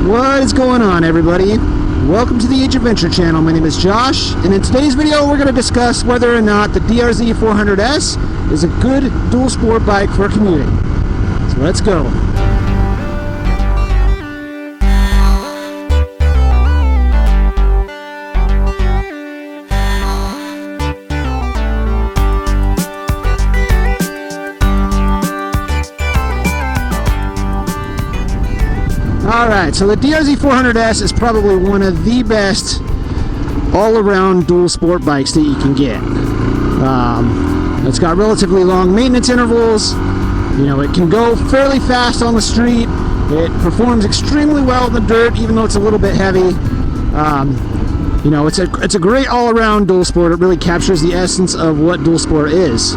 What is going on, everybody? Welcome to the Age Adventure channel. My name is Josh, and in today's video we're going to discuss whether or not the DRZ 400S is a good dual sport bike for commuting. So let's go. Alright, so the DRZ 400S is probably one of the best all-around dual sport bikes that you can get. It's got relatively long maintenance intervals. You know, it can go fairly fast on the street. It performs extremely well in the dirt, even though it's a little bit heavy. You know, it's a great all-around dual sport. It really captures the essence of what dual sport is.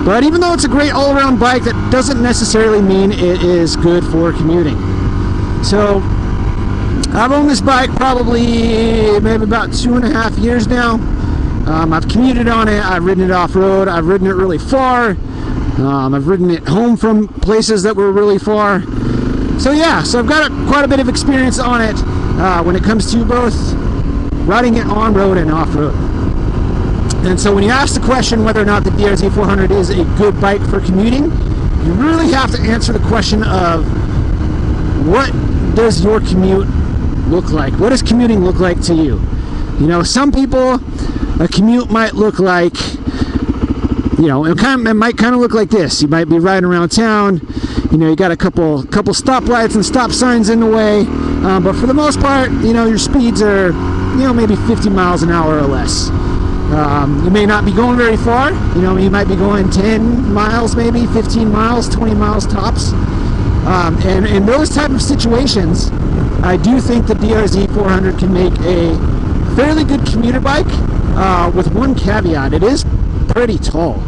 But even though it's a great all-around bike, that doesn't necessarily mean it is good for commuting. So I've owned this bike probably maybe about 2.5 years now. I've commuted on it, I've ridden it off-road, I've ridden it really far, I've ridden it home from places that were really far. So yeah, so I've got quite a bit of experience on it when it comes to both riding it on-road and off-road. And so when you ask the question whether or not the DRZ 400 is a good bike for commuting, you really have to answer the question of what does your commute look like? What does commuting look like to you? You know, some people, a commute might look like, you know, it might kind of look like this. You might be riding around town, you know, you got a couple stoplights and stop signs in the way, but for the most part, you know, your speeds are, you know, maybe 50 miles an hour or less. You may not be going very far, you know, you might be going 10 miles, maybe 15 miles, 20 miles tops. And in those type of situations, I do think the DRZ 400 can make a fairly good commuter bike, with one caveat: it is pretty tall.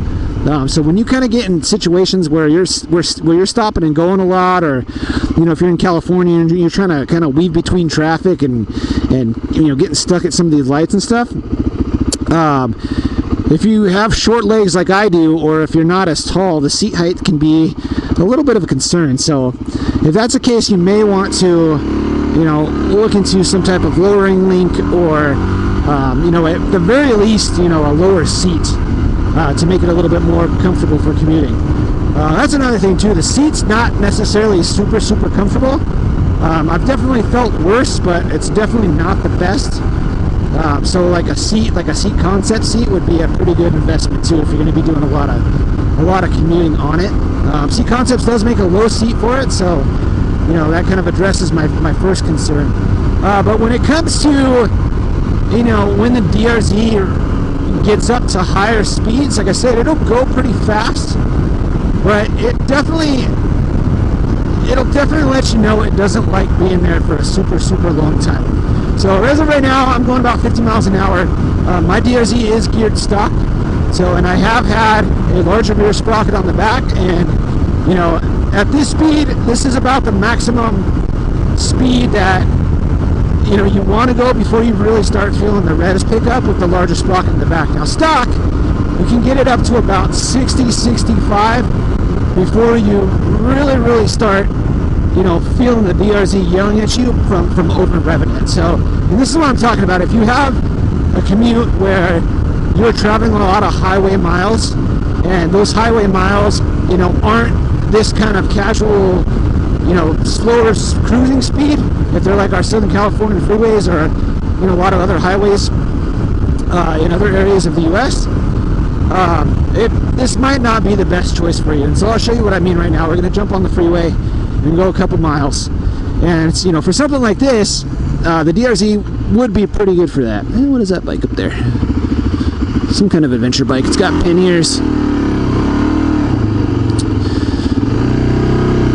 So when you kind of get in situations where you're stopping and going a lot, or you know, if you're in California and you're trying to kind of weave between traffic and you know, getting stuck at some of these lights and stuff. If you have short legs like I do, or if you're not as tall, the seat height can be a little bit of a concern. So if that's the case, you may want to, you know, look into some type of lowering link, or you know, at the very least, you know, a lower seat to make it a little bit more comfortable for commuting. That's another thing too. The seat's not necessarily super comfortable. I've definitely felt worse, but it's definitely not the best. So like a seat concept seat would be a pretty good investment too if you're going to be doing a lot of commuting on it. Seat Concepts does make a low seat for it, so you know, that kind of addresses my first concern. But when it comes to, you know, when the DRZ gets up to higher speeds, like I said, it'll go pretty fast, but it'll definitely let you know it doesn't like being there for a super long time. So as of right now, I'm going about 50 miles an hour. My DRZ is geared stock, so, and I have had a larger rear sprocket on the back, and you know, at this speed, this is about the maximum speed that, you know, you want to go before you really start feeling the revs pick up with the larger sprocket in the back. Now stock, you can get it up to about 60, 65 before you really start, you know, feeling the DRZ yelling at you from over revving it. So, and this is what I'm talking about. If you have a commute where you're traveling a lot of highway miles, and those highway miles, you know, aren't this kind of casual, you know, slower cruising speed, if they're like our Southern California freeways, or you know, a lot of other highways in other areas of the U.S., this might not be the best choice for you. And so I'll show you what I mean right now. We're going to jump on the freeway and go a couple miles, and it's, you know, for something like this, the DRZ would be pretty good for that. And what is that bike up there? Some kind of adventure bike. It's got panniers.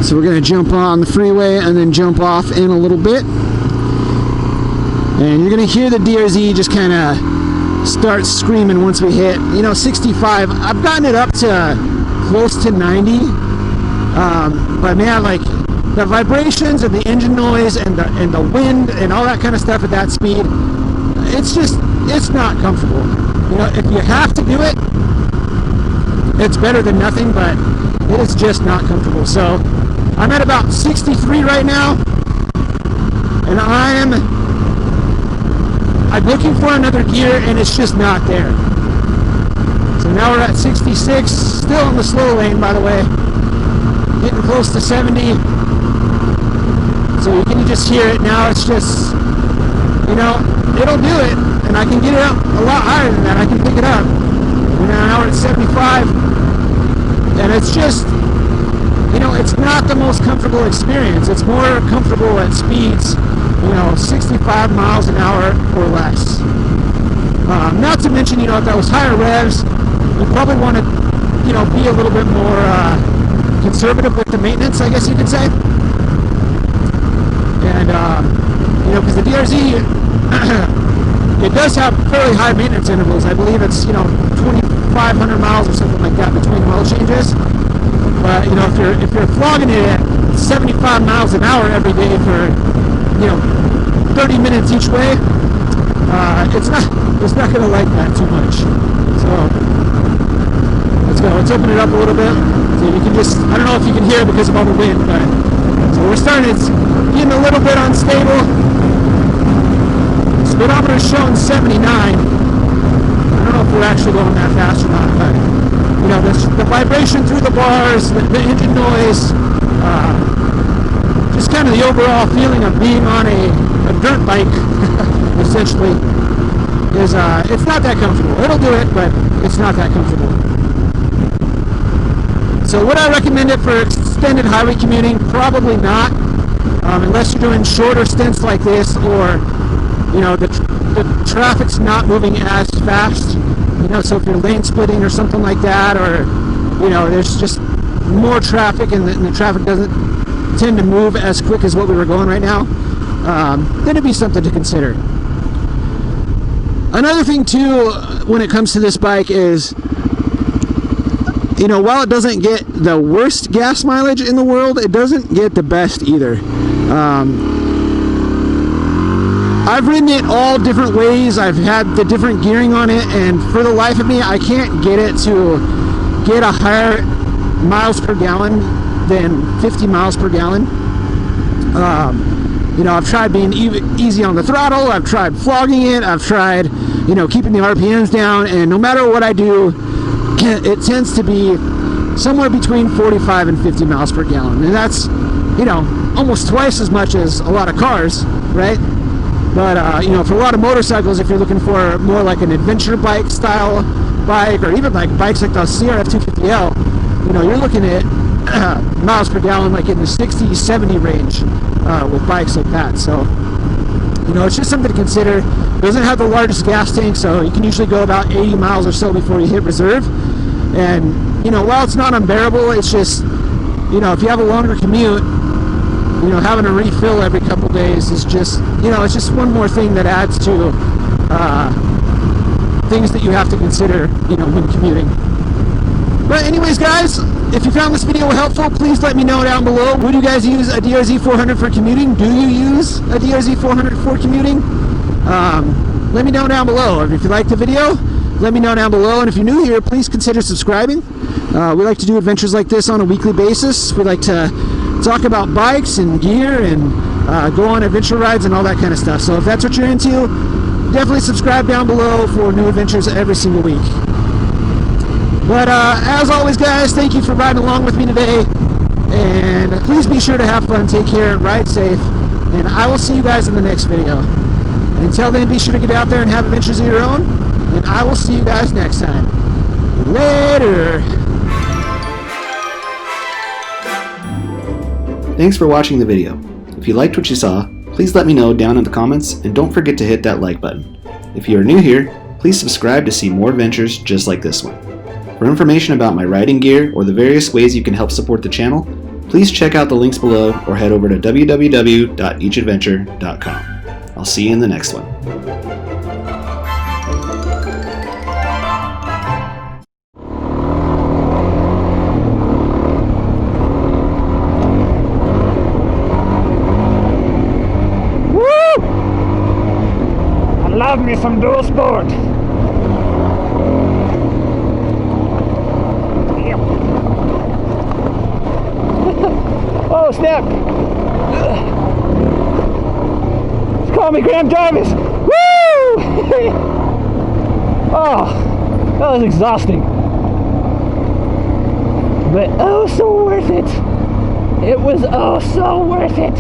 So we're going to jump on the freeway and then jump off in a little bit, and you're going to hear the DRZ just kind of start screaming once we hit, you know, 65. I've gotten it up to close to 90, but man, like the vibrations and the engine noise and the wind and all that kind of stuff at that speed, it's not comfortable. You know, if you have to do it, it's better than nothing, but it is just not comfortable. So I'm at about 63 right now. and I'm looking for another gear, and it's just not there. So now we're at 66, still in the slow lane, by the way, getting close to 70. So you can just hear it now. It's just, you know, it'll do it, and I can get it up a lot higher than that. I can pick it up. You know, now we're at 75, and it's just, you know, it's not the most comfortable experience. It's more comfortable at speeds, you know, 65 miles an hour or less. Not to mention, you know, at those higher revs, you probably want to, you know, be a little bit more conservative with the maintenance, I guess you could say. And, you know, because the DRZ, it does have fairly high maintenance intervals. I believe it's, you know, 2,500 miles or something like that between oil changes. But, you know, if you're flogging it at 75 miles an hour every day for, you know, 30 minutes each way, it's not going to like that too much. So let's go. Let's open it up a little bit. So you can just, I don't know if you can hear it because of all the wind, but so we're starting, it's getting a little bit unstable. Speedometer is showing 79. I don't know if we're actually going that fast or not, but you know, the vibration through the bars, the engine noise, just kind of the overall feeling of being on a dirt bike, essentially, is it's not that comfortable. It'll do it, but it's not that comfortable. So would I recommend it for extended highway commuting? Probably not, unless you're doing shorter stints like this, or you know, the traffic's not moving as fast. You know, so if you're lane splitting or something like that, or you know, there's just more traffic and the traffic doesn't tend to move as quick as what we were going right now, then it'd be something to consider. Another thing too, when it comes to this bike is, you know, while it doesn't get the worst gas mileage in the world, it doesn't get the best either. I've ridden it all different ways. I've had the different gearing on it, and for the life of me, I can't get it to get a higher miles per gallon than 50 miles per gallon. You know, I've tried being easy on the throttle. I've tried flogging it. I've tried, you know, keeping the RPMs down, and no matter what I do, it tends to be somewhere between 45 and 50 miles per gallon, and that's, you know, almost twice as much as a lot of cars, right? But you know, for a lot of motorcycles, if you're looking for more like an adventure bike style bike, or even like bikes like the CRF 250L, you know, you're looking at miles per gallon like in the 60, 70 range with bikes like that. So, you know, it's just something to consider. It doesn't have the largest gas tank, so you can usually go about 80 miles or so before you hit reserve. And, you know, while it's not unbearable, it's just, you know, if you have a longer commute, you know, having a refill every couple days is just, you know, it's just one more thing that adds to things that you have to consider, you know, when commuting. But anyways, guys, if you found this video helpful, please let me know down below. Would you guys use a DRZ 400 for commuting? Do you use a DRZ 400 for commuting? Let me know down below. If you liked the video, let me know down below. And if you're new here, please consider subscribing. We like to do adventures like this on a weekly basis. We like to talk about bikes and gear and go on adventure rides and all that kind of stuff. So if that's what you're into, definitely subscribe down below for new adventures every single week. But as always, guys, thank you for riding along with me today, and please be sure to have fun, take care, ride safe, and I will see you guys in the next video. Until then, be sure to get out there and have adventures of your own, and I will see you guys next time. Later! Thanks for watching the video. If you liked what you saw, please let me know down in the comments, and don't forget to hit that like button. If you are new here, please subscribe to see more adventures just like this one. For information about my riding gear or the various ways you can help support the channel, please check out the links below or head over to www.eachadventure.com. I'll see you in the next one. Woo! I love me some dual sport. Oh, snap! Ugh. call me Graham Jarvis. Woo! Oh, that was exhausting. But oh, so worth it. It was oh, so worth it.